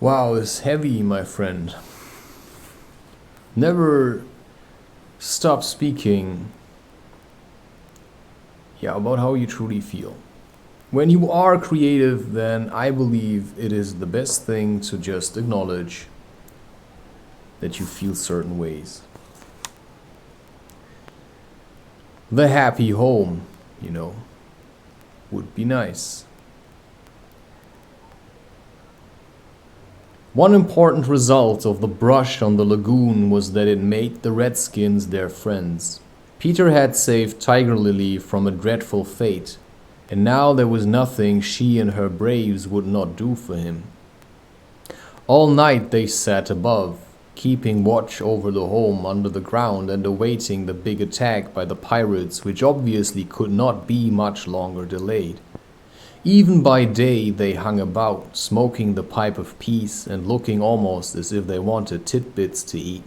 Wow, it's heavy, my friend. Never stop speaking, about how you truly feel. When you are creative, then I believe it is the best thing to just acknowledge that you feel certain ways. The happy home, would be nice. One important result of the brush on the lagoon was that it made the Redskins their friends. Peter had saved Tiger Lily from a dreadful fate, and now there was nothing she and her braves would not do for him. All night they sat above, keeping watch over the home under the ground and awaiting the big attack by the pirates, which obviously could not be much longer delayed. Even by day they hung about, smoking the pipe of peace and looking almost as if they wanted tidbits to eat.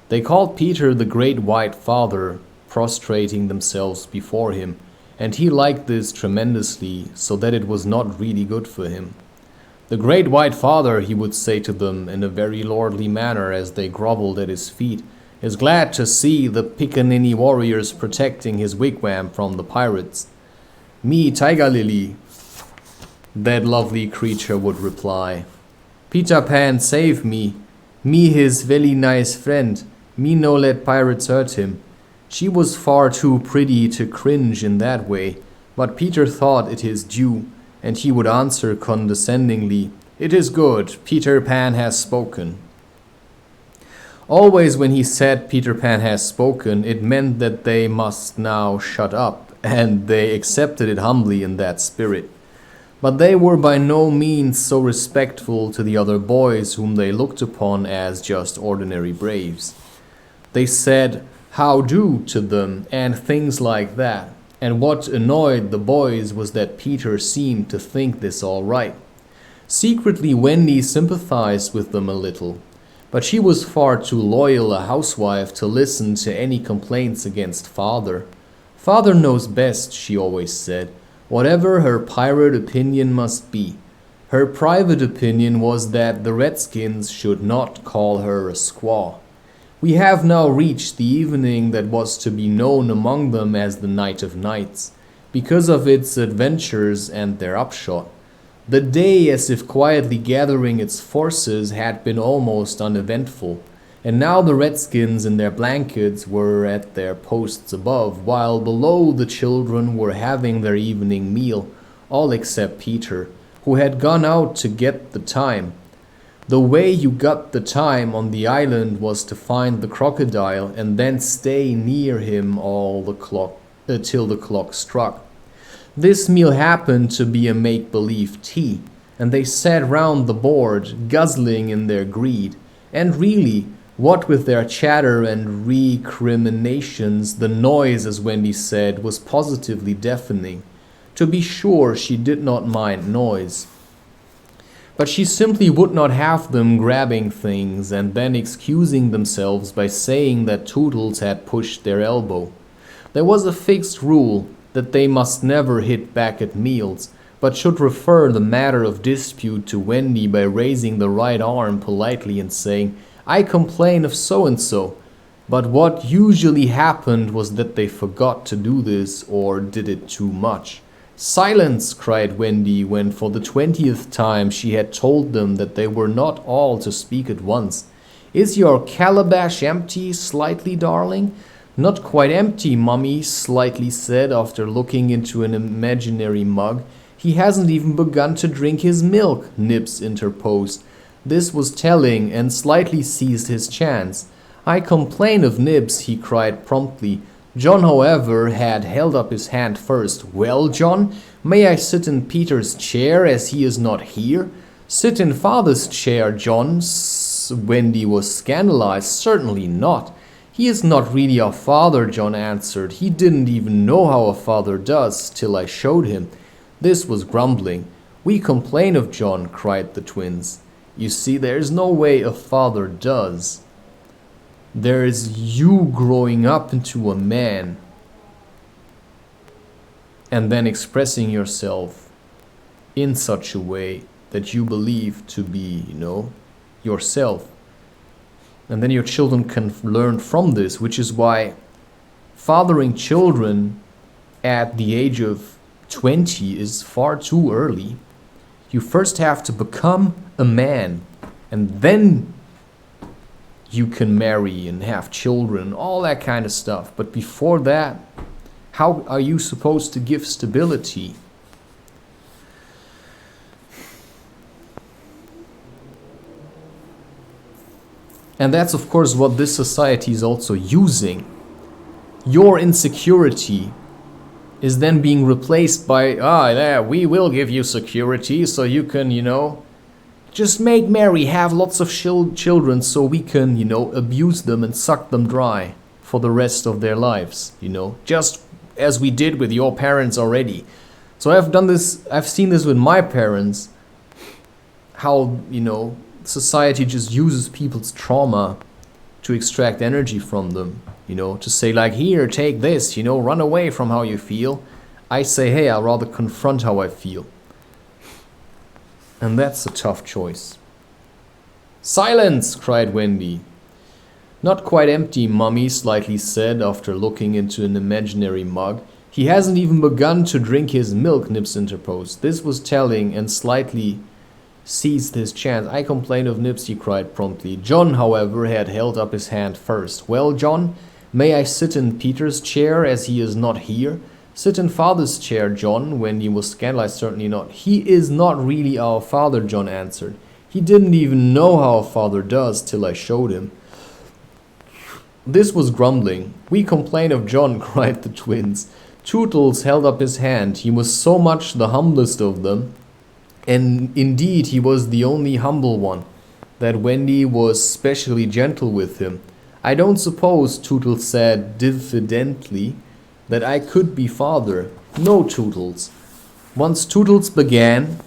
They called Peter the Great White Father, prostrating themselves before him, and he liked this tremendously, so that it was not really good for him. The Great White Father, he would say to them in a very lordly manner as they groveled at his feet, is glad to see the Pickaninny warriors protecting his wigwam from the pirates. Me, Tiger Lily, that lovely creature would reply. Peter Pan save me. Me his very nice friend. Me no let pirates hurt him. She was far too pretty to cringe in that way, but Peter thought it his due, and he would answer condescendingly, "It is good, Peter Pan has spoken." Always when he said Peter Pan has spoken, it meant that they must now shut up, and they accepted it humbly in that spirit. But they were by no means so respectful to the other boys whom they looked upon as just ordinary braves. They said, "How do" to them, and things like that. And what annoyed the boys was that Peter seemed to think this all right. Secretly, Wendy sympathized with them a little, but she was far too loyal a housewife to listen to any complaints against Father. Father knows best, she always said, whatever her pirate opinion must be. Her private opinion was that the Redskins should not call her a squaw. We have now reached the evening that was to be known among them as the Night of Nights, because of its adventures and their upshot. The day, as if quietly gathering its forces, had been almost uneventful, and now the Redskins in their blankets were at their posts above, while below the children were having their evening meal, all except Peter, who had gone out to get the time. The way you got the time on the island was to find the crocodile and then stay near him till the clock struck. This meal happened to be a make-believe tea, and they sat round the board, guzzling in their greed, and really, what with their chatter and recriminations, the noise, as Wendy said, was positively deafening. To be sure, she did not mind noise, but she simply would not have them grabbing things and then excusing themselves by saying that Toodles had pushed their elbow. There was a fixed rule that they must never hit back at meals, but should refer the matter of dispute to Wendy by raising the right arm politely and saying, "I complain of so-and-so." But what usually happened was that they forgot to do this or did it too much. "Silence!" cried Wendy when for the 20th time she had told them that they were not all to speak at once. "Is your calabash empty, Slightly, darling?" "Not quite empty, Mummy," Slightly said after looking into an imaginary mug. "He hasn't even begun to drink his milk," Nibs interposed. This was telling, and Slightly seized his chance. "I complain of Nibs," he cried promptly. John, however, had held up his hand first. "Well, John, may I sit in Peter's chair as he is not here?" "Sit in Father's chair, John." Wendy was scandalized. "Certainly not. He is not really our father," John answered. "He didn't even know how a father does till I showed him." This was grumbling. "We complain of John," cried the twins. "You see, there's no way a father does. There's you growing up into a man and then expressing yourself in such a way that you believe to be, yourself. And then your children can learn from this, which is why fathering children at the age of 20 is far too early. You first have to become a man, and then you can marry and have children, all that kind of stuff. But before that, how are you supposed to give stability? And that's, of course, what this society is also using. Your insecurity is then being replaced by, we will give you security so you can, just make merry, have lots of children so we can, abuse them and suck them dry for the rest of their lives, just as we did with your parents already. So I've seen this with my parents, how, society just uses people's trauma to extract energy from them, to say like, here, take this, run away from how you feel. I say, hey, I'd rather confront how I feel. And that's a tough choice. Silence, cried Wendy. Not quite empty, Mummy slightly said after looking into an imaginary mug. He hasn't even begun to drink his milk, Nips interposed. This was telling and slightly seized his chance. I complain of Nips, he cried promptly. John, however, had held up his hand first. Well, John, may I sit in Peter's chair as he is not here? Sit in Father's chair, John. Wendy was scandalized. Certainly not. He is not really our father, John answered. He didn't even know how a father does till I showed him. This was grumbling. We complain of John, cried the twins. Tootles held up his hand. He was so much the humblest of them. And indeed, he was the only humble one, that Wendy was specially gentle with him. I don't suppose, Tootles said diffidently, that I could be father. No, Tootles. Once Tootles began,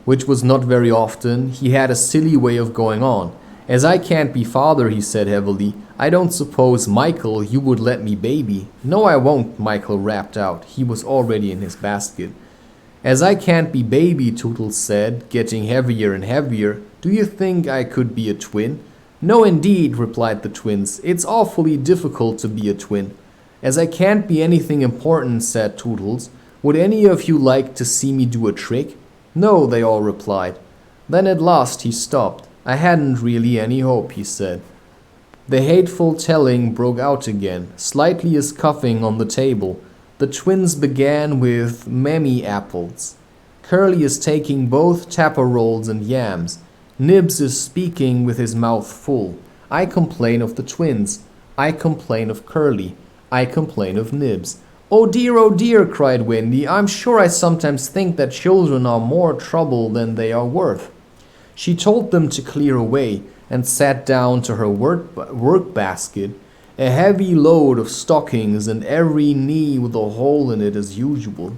which was not very often, he had a silly way of going on. As I can't be father, he said heavily, I don't suppose, Michael, you would let me baby. No, I won't, Michael rapped out. He was already in his basket. As I can't be baby, Tootles said, getting heavier and heavier, do you think I could be a twin? No, indeed, replied the twins. It's awfully difficult to be a twin. As I can't be anything important, said Tootles, would any of you like to see me do a trick? No, they all replied. Then at last he stopped. I hadn't really any hope, he said. The hateful telling broke out again, slightly as coughing on the table. The twins began with mammy apples. Curly is taking both tapper rolls and yams. Nibs is speaking with his mouth full. I complain of the twins. I complain of Curly. I complain of Nibs. Oh dear, cried Wendy. I'm sure I sometimes think that children are more trouble than they are worth. She told them to clear away and sat down to her work basket, a heavy load of stockings and every knee with a hole in it as usual.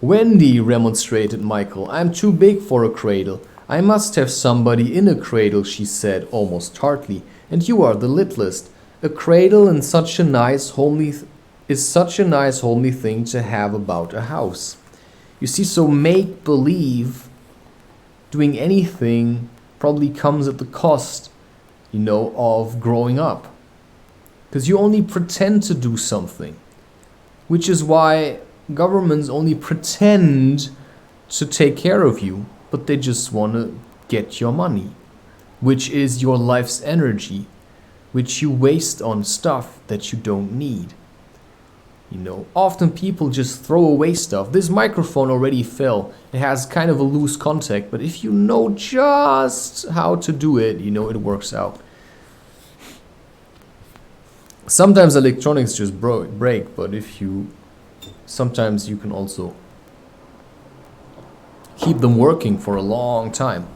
Wendy, remonstrated Michael, I'm too big for a cradle. I must have somebody in a cradle, she said, almost tartly, and you are the littlest. A cradle is such a nice homely thing to have about a house. You see, so make-believe, doing anything, probably comes at the cost, of growing up. Because you only pretend to do something. Which is why governments only pretend to take care of you, but they just want to get your money, which is your life's energy, which you waste on stuff that you don't need. Often people just throw away stuff. This microphone already fell. It has kind of a loose contact, but if you know just how to do it, it works out. Sometimes electronics just break, but sometimes you can also keep them working for a long time.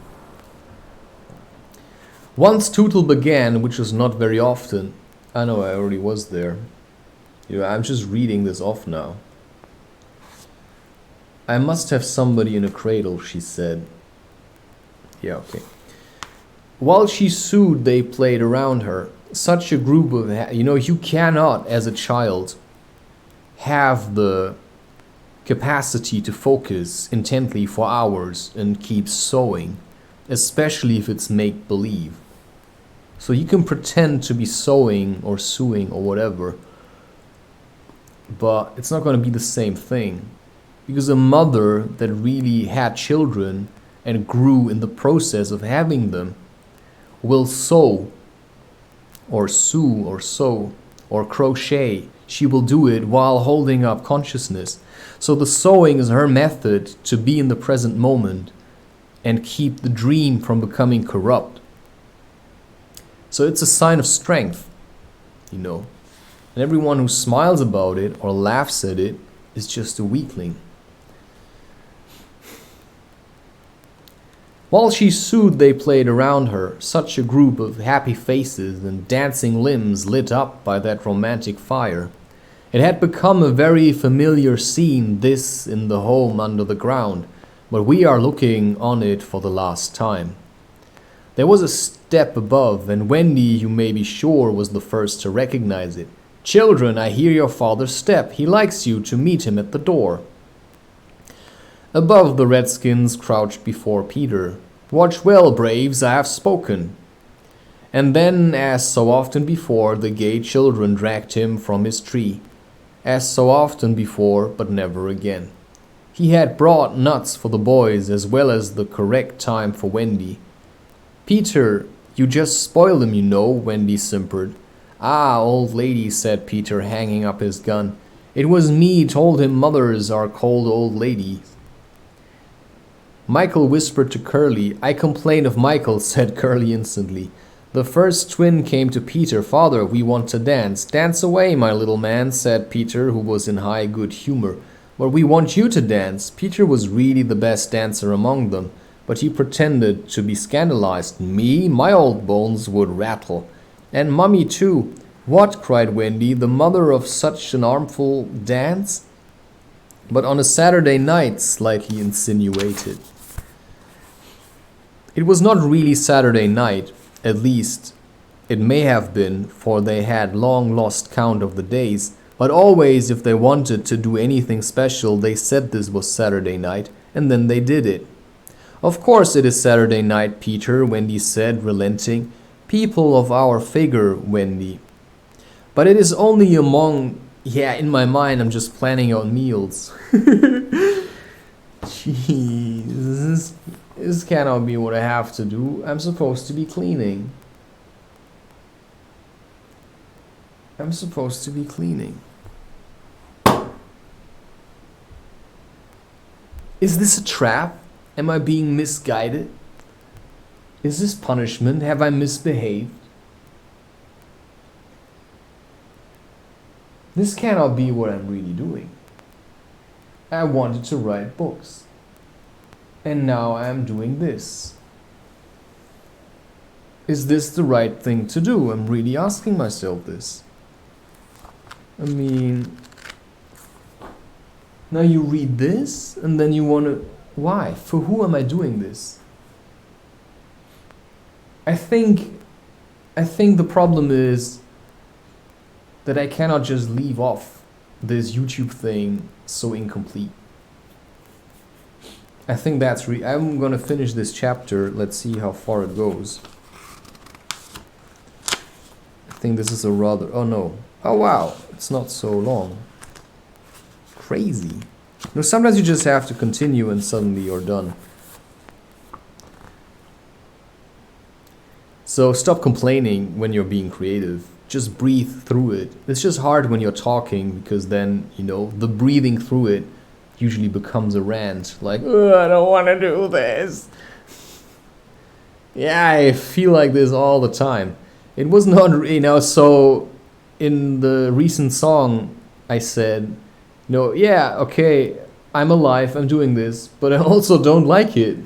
Once Tootle began, which was not very often, I know I already was there. I'm just reading this off now. I must have somebody in a cradle, she said. Yeah, okay. While she sewed, they played around her. Such a group of, you cannot, as a child, have the capacity to focus intently for hours and keep sewing, especially if it's make-believe. So you can pretend to be sewing or sewing or whatever, but it's not going to be the same thing. Because a mother that really had children and grew in the process of having them will sew or sew or crochet. She will do it while holding up consciousness. So the sewing is her method to be in the present moment and keep the dream from becoming corrupt. So it's a sign of strength, you know. And everyone who smiles about it or laughs at it is just a weakling. While she sewed, they played around her, such a group of happy faces and dancing limbs lit up by that romantic fire. It had become a very familiar scene, this in the home under the ground, but we are looking on it for the last time. There was a step above, and Wendy, you may be sure, was the first to recognize it. "Children, I hear your father's step. He likes you to meet him at the door." Above, the redskins crouched before Peter. "Watch well, braves, I have spoken." And then, as so often before, the gay children dragged him from his tree. As so often before, but never again. He had brought nuts for the boys as well as the correct time for Wendy. "Peter, you just spoil them, you know," Wendy simpered. "Ah, old lady," said Peter, hanging up his gun. "It was me told him mothers are called old ladies." Michael whispered to Curly. "I complain of Michael," said Curly instantly. The first twin came to Peter. "Father, we want to dance." "Dance away, my little man," said Peter, who was in high good humor. "But we want you to dance." Peter was really the best dancer among them, but he pretended to be scandalized. "Me? My old bones would rattle." "And Mummy too." "What?" cried Wendy, "the mother of such an armful dance?" "But on a Saturday night," slightly insinuated. It was not really Saturday night, at least it may have been, for they had long lost count of the days, but always if they wanted to do anything special they said this was Saturday night, and then they did it. "Of course it is Saturday night, Peter," Wendy said, relenting. "People of our figure, Wendy." "But it is only among... Yeah, in my mind I'm just planning out meals." Jeez, this cannot be what I have to do. I'm supposed to be cleaning. I'm supposed to be cleaning. Is this a trap? Am I being misguided? Is this punishment? Have I misbehaved? This cannot be what I'm really doing. I wanted to write books. And now I am doing this. Is this the right thing to do? I'm really asking myself this. I mean, now you read this and then you want to... Why? For who am I doing this? I think the problem is that I cannot just leave off this YouTube thing so incomplete. I think that's I'm gonna finish this chapter. Let's see how far it goes. I think this is a rather... Oh no. Oh wow. It's not so long. Crazy. You know, sometimes you just have to continue and suddenly you're done. So stop complaining when you're being creative. Just breathe through it. It's just hard when you're talking because then, you know, the breathing through it usually becomes a rant. Like, I don't want to do this. Yeah, I feel like this all the time. It was not, you know, so in the recent song I said, no, yeah, okay, I'm alive, I'm doing this, but I also don't like it.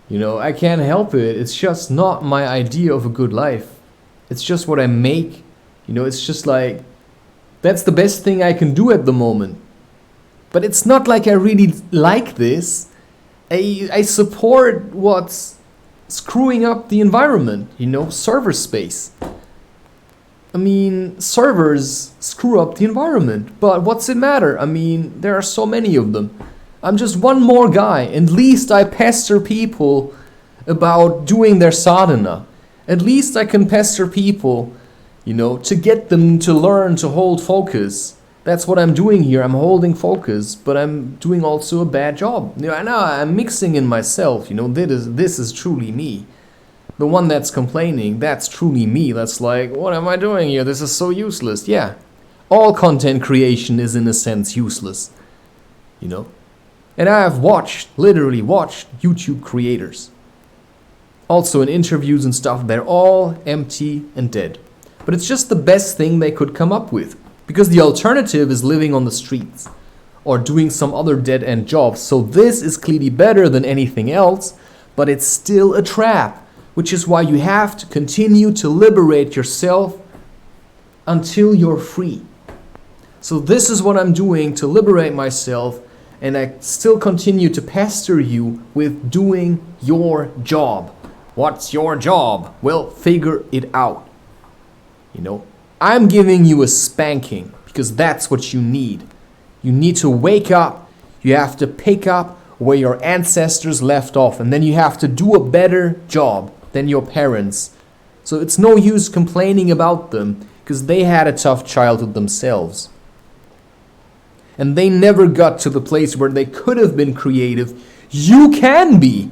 You know, I can't help it. It's just not my idea of a good life. It's just what I make. You know, it's just like, that's the best thing I can do at the moment. But it's not like I really like this. I support what's screwing up the environment, you know, server space. I mean, servers screw up the environment, but what's it matter? I mean, there are so many of them. I'm just one more guy. At least I pester people about doing their sadhana. At least I can pester people, to get them to learn to hold focus. That's what I'm doing here. I'm holding focus, but I'm doing also a bad job. I know I'm mixing in myself. This is truly me. The one that's complaining, that's truly me. That's like, what am I doing here? This is so useless. Yeah, all content creation is in a sense useless. And I have literally watched YouTube creators. Also in interviews and stuff, they're all empty and dead. But it's just the best thing they could come up with. Because the alternative is living on the streets or doing some other dead-end job. So this is clearly better than anything else, but it's still a trap, which is why you have to continue to liberate yourself until you're free. So this is what I'm doing to liberate myself, and I still continue to pester you with doing your job. What's your job? Well, figure it out. I'm giving you a spanking because that's what you need. You need to wake up. You have to pick up where your ancestors left off, and then you have to do a better job than your parents. So it's no use complaining about them because they had a tough childhood themselves. And they never got to the place where they could have been creative. You can be.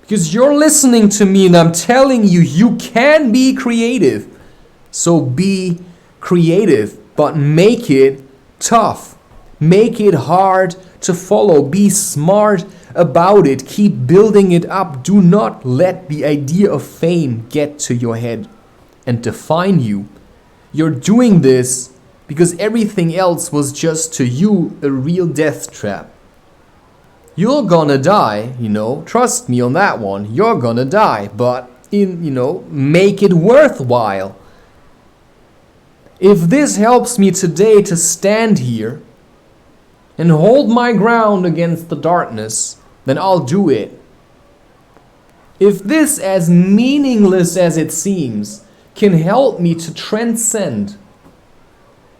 Because you're listening to me and I'm telling you, you can be creative. So be creative, but make it tough. Make it hard to follow. Be smart about it. Keep building it up. Do not let the idea of fame get to your head and define you. You're doing this because everything else was just to you a real death trap. You're gonna die, trust me on that one. You're gonna die, but make it worthwhile. If this helps me today to stand here and hold my ground against the darkness, then I'll do it. If this, as meaningless as it seems, can help me to transcend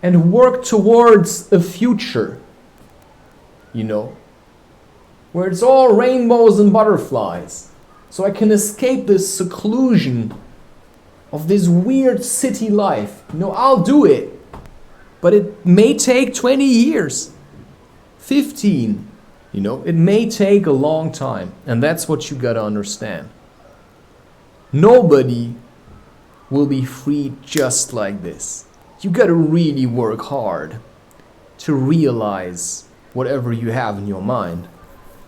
and work towards a future, where it's all rainbows and butterflies, so I can escape this seclusion of this weird city life, I'll do it. But it may take 20 years, 15, it may take a long time. And that's what you gotta understand. Nobody will be free just like this. You gotta really work hard to realize whatever you have in your mind.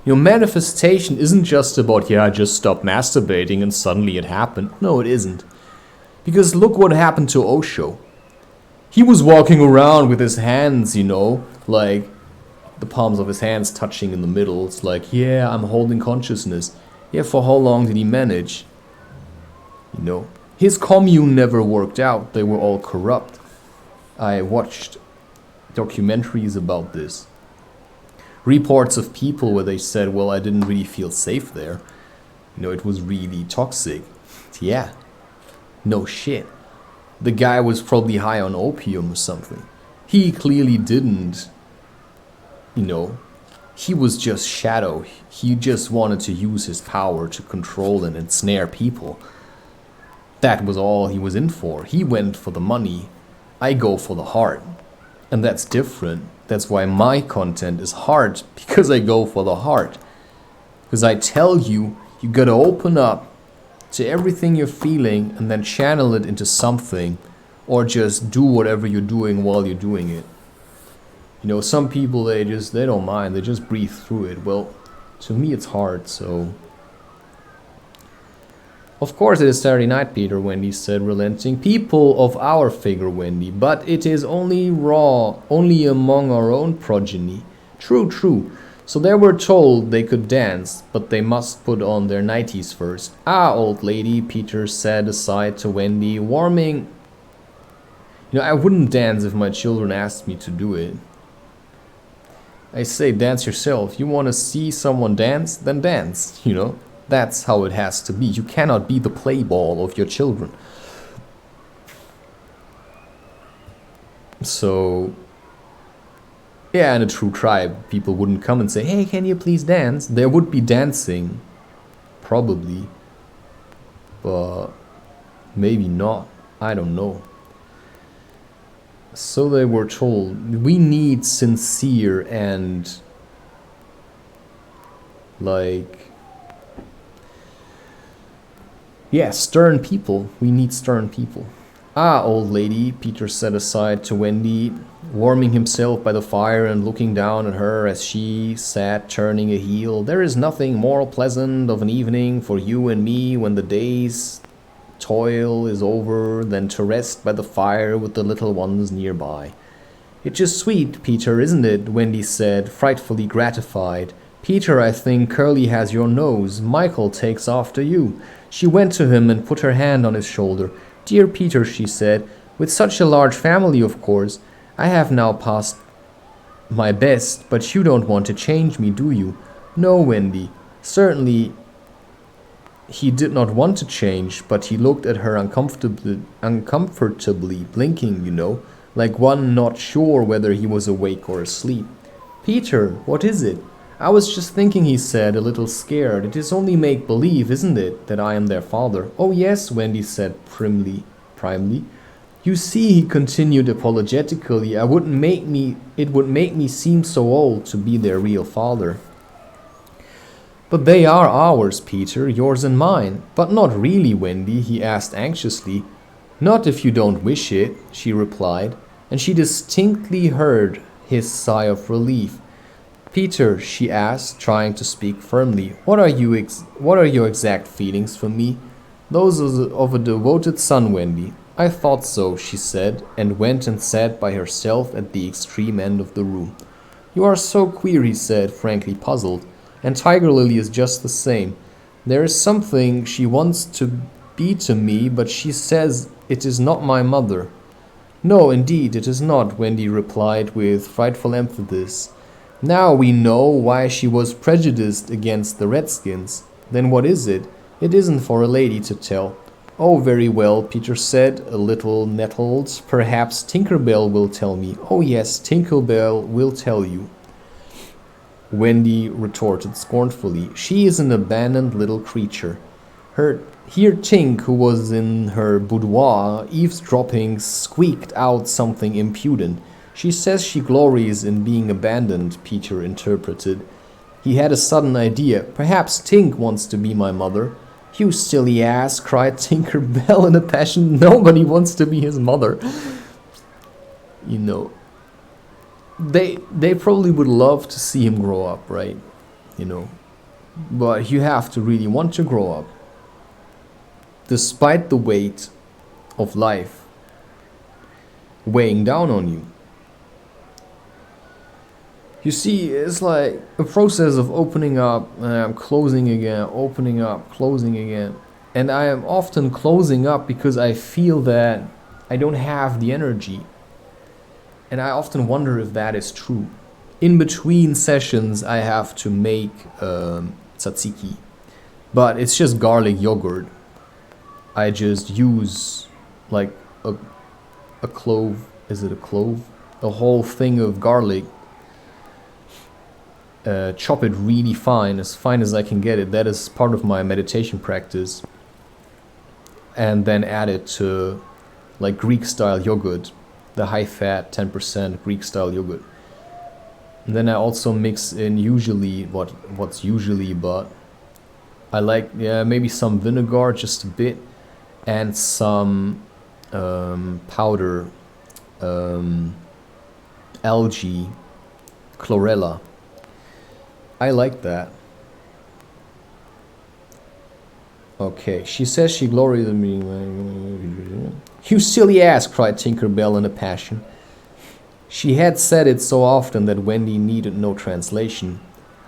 Your manifestation isn't just about, I just stopped masturbating and suddenly it happened. No, it isn't. Because look what happened to Osho. He was walking around with his hands, like the palms of his hands touching in the middle. It's like, I'm holding consciousness. For how long did he manage? His commune never worked out. They were all corrupt. I watched documentaries about this. Reports of people where they said, well, I didn't really feel safe there. It was really toxic. Yeah. No shit. The guy was probably high on opium or something. He clearly didn't. He was just shadow. He just wanted to use his power to control and ensnare people. That was all he was in for. He went for the money. I go for the heart. And that's different. That's why my content is hard, because I go for the heart. Because I tell you, you gotta open up to everything you're feeling and then channel it into something, or just do whatever you're doing while you're doing it. Some people, they don't mind, they just breathe through it. Well, to me it's hard, so. Of course it is Saturday night, Peter, Wendy said, relenting. People of our figure, Wendy, but it is only among our own progeny. True. So they were told they could dance, but they must put on their nighties first. Ah, old lady, Peter said aside to Wendy, warming. I wouldn't dance if my children asked me to do it. I say, dance yourself. You want to see someone dance? Then dance, That's how it has to be. You cannot be the play ball of your children. So, yeah, in a true tribe, people wouldn't come and say, hey, can you please dance? There would be dancing, probably, but maybe not. I don't know. So they were told, we need sincere and, like, yeah, stern people. We need stern people. Ah, old lady, Peter said aside to Wendy, warming himself by the fire and looking down at her as she sat turning a heel. There is nothing more pleasant of an evening for you and me when the day's toil is over than to rest by the fire with the little ones nearby. It's just sweet, Peter, isn't it? Wendy said, frightfully gratified. Peter, I think Curly has your nose. Michael takes after you. She went to him and put her hand on his shoulder. Dear Peter, she said, with such a large family, of course, I have now passed my best, but you don't want to change me, do you? No, Wendy. Certainly he did not want to change, but he looked at her uncomfortably, blinking, you know, like one not sure whether he was awake or asleep. Peter, what is it? I was just thinking, he said, a little scared. It is only make-believe, isn't it, that I am their father? Oh, yes, Wendy said primly. You see, he continued apologetically, it would make me seem so old to be their real father. But they are ours, Peter, yours and mine. But not really, Wendy, he asked anxiously. Not if you don't wish it, she replied, and she distinctly heard his sigh of relief. Peter, she asked, trying to speak firmly, what are your exact feelings for me? Those of a devoted son, Wendy. I thought so, she said, and went and sat by herself at the extreme end of the room. You are so queer, he said, frankly puzzled, and Tiger Lily is just the same. There is something she wants to be to me, but she says it is not my mother. No, indeed, it is not, Wendy replied with frightful emphasis. Now we know why she was prejudiced against the Redskins. Then what is it? It isn't for a lady to tell. Oh, very well, Peter said, a little nettled. Perhaps Tinker Bell will tell me. Oh, yes, Tinker Bell will tell you. Wendy retorted scornfully. She is an abandoned little creature. Here Tink, who was in her boudoir, eavesdropping, squeaked out something impudent. She says she glories in being abandoned, Peter interpreted. He had a sudden idea. Perhaps Tink wants to be my mother. You silly ass, cried Tinker Bell in a passion. Nobody wants to be his mother. You know, they probably would love to see him grow up, right? You know, but you have to really want to grow up. Despite the weight of life weighing down on you. You see, it's like a process of opening up and I'm closing again, opening up, closing again. And I am often closing up because I feel that I don't have the energy. And I often wonder if that is true. In between sessions, I have to make tzatziki. But it's just garlic yogurt. I just use like a clove. Is it a clove? A whole thing of garlic. Chop it really fine as I can get it. That is part of my meditation practice. And then add it to like Greek style yogurt, the high fat 10% Greek style yogurt. And then I also mix in usually what's usually, but I like maybe some vinegar, just a bit, and some powder, algae, chlorella. I like that. Okay, she says she glories in me. You silly ass, cried Tinker Bell in a passion. She had said it so often that Wendy needed no translation.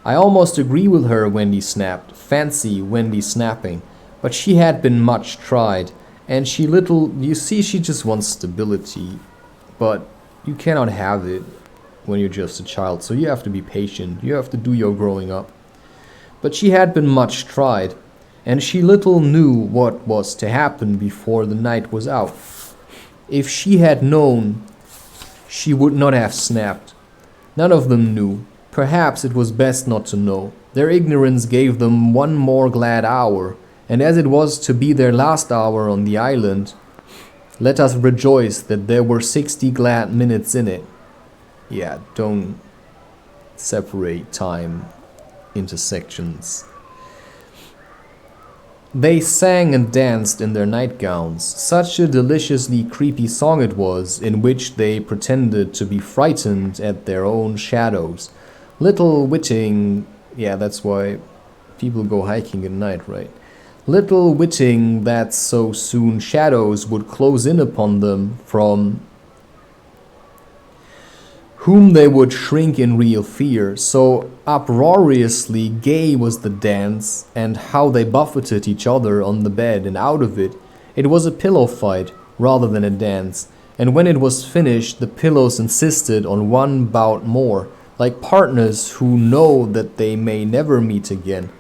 I almost agree with her, Wendy snapped. Fancy Wendy snapping. But she had been much tried, and you see, she just wants stability. But you cannot have it when you're just a child, so you have to be patient. You have to do your growing up. But she had been much tried, and she little knew what was to happen before the night was out. If she had known, she would not have snapped. None of them knew. Perhaps it was best not to know. Their ignorance gave them one more glad hour, and as it was to be their last hour on the island, let us rejoice that there were 60 glad minutes in it. Yeah, don't separate time into sections. They sang and danced in their nightgowns. Such a deliciously creepy song it was, in which they pretended to be frightened at their own shadows. Little witting, yeah, that's why people go hiking at night, right? Little witting that so soon shadows would close in upon them, from whom they would shrink in real fear. So uproariously gay was the dance, and how they buffeted each other on the bed, and out of it. It was a pillow fight rather than a dance, and when it was finished the pillows insisted on one bout more, like partners who know that they may never meet again.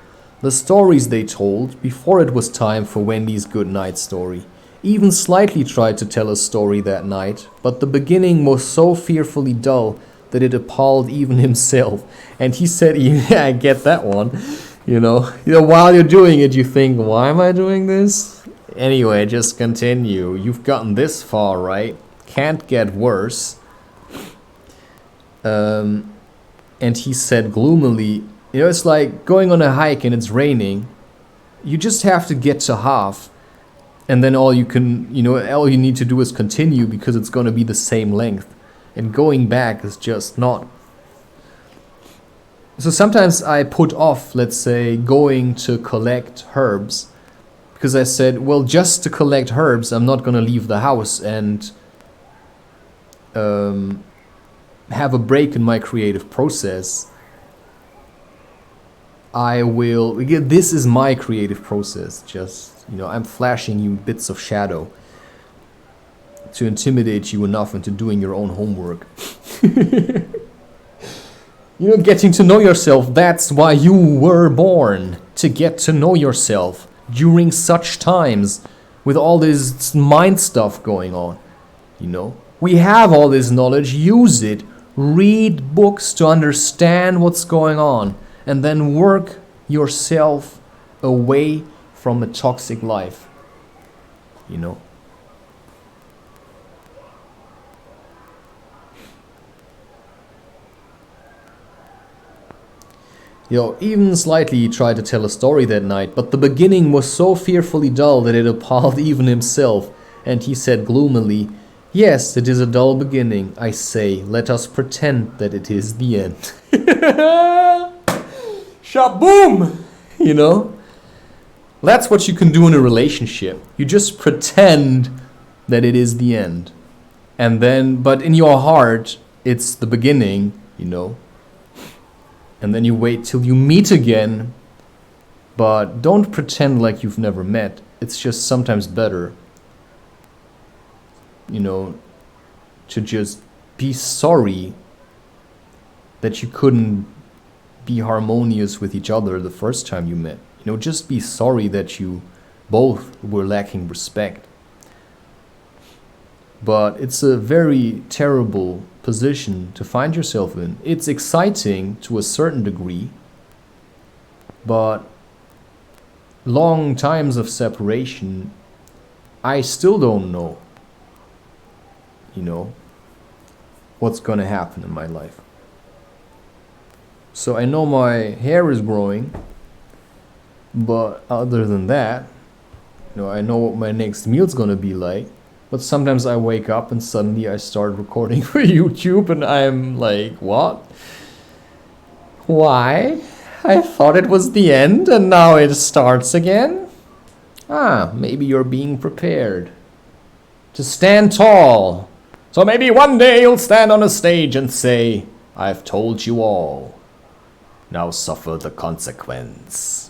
The stories they told, before it was time for Wendy's good night story. Even Slightly tried to tell a story that night, but the beginning was so fearfully dull that it appalled even himself. And he said, yeah, I get that one. You know, while you're doing it, you think, why am I doing this? Anyway, just continue. You've gotten this far, right? Can't get worse. And he said gloomily, it's like going on a hike and it's raining. You just have to get to half. And then all you need to do is continue, because it's going to be the same length. And going back is just not. So sometimes I put off, let's say, going to collect herbs, because I said, well, just to collect herbs, I'm not going to leave the house and have a break in my creative process. This is my creative process, just, I'm flashing you bits of shadow to intimidate you enough into doing your own homework. Getting to know yourself, that's why you were born, to get to know yourself during such times with all this mind stuff going on. We have all this knowledge, use it, read books to understand what's going on, and then work yourself away from a toxic life. Even Slightly tried to tell a story that night, but the beginning was so fearfully dull that it appalled even himself, and he said gloomily, yes, it is a dull beginning. I say, let us pretend that it is the end. Shaboom! That's what you can do in a relationship. You just pretend that it is the end. And then, but in your heart, it's the beginning, And then you wait till you meet again. But don't pretend like you've never met. It's just sometimes better, to just be sorry that you couldn't be harmonious with each other the first time you met. Just be sorry that you both were lacking respect. But it's a very terrible position to find yourself in. It's exciting to a certain degree, but long times of separation, I still don't know, what's gonna happen in my life. So I know my hair is growing, but other than that, I know what my next meal's gonna be like. But sometimes I wake up and suddenly I start recording for YouTube and I'm like, what? Why? I thought it was the end and now it starts again? Maybe you're being prepared to stand tall. So maybe one day you'll stand on a stage and say, I've told you all. Now suffer the consequence.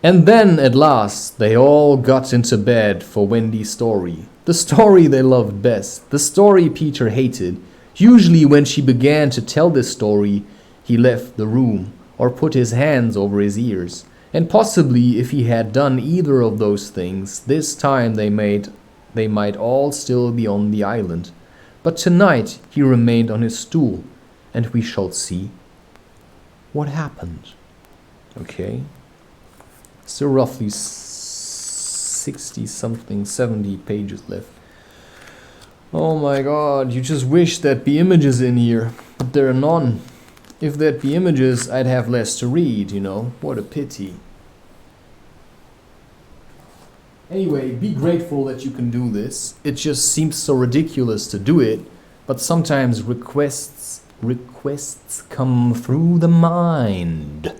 And then, at last, they all got into bed for Wendy's story. The story they loved best. The story Peter hated. Usually when she began to tell this story, he left the room or put his hands over his ears. And possibly if he had done either of those things, this time they might all still be on the island. But tonight he remained on his stool, and we shall see what happened. Okay. Still roughly 60 something, 70 pages left. Oh my god, you just wish there'd be images in here, but there are none. If there'd be images, I'd have less to read, you know. What a pity. Anyway, be grateful that you can do this. It just seems so ridiculous to do it, but sometimes requests come through the mind.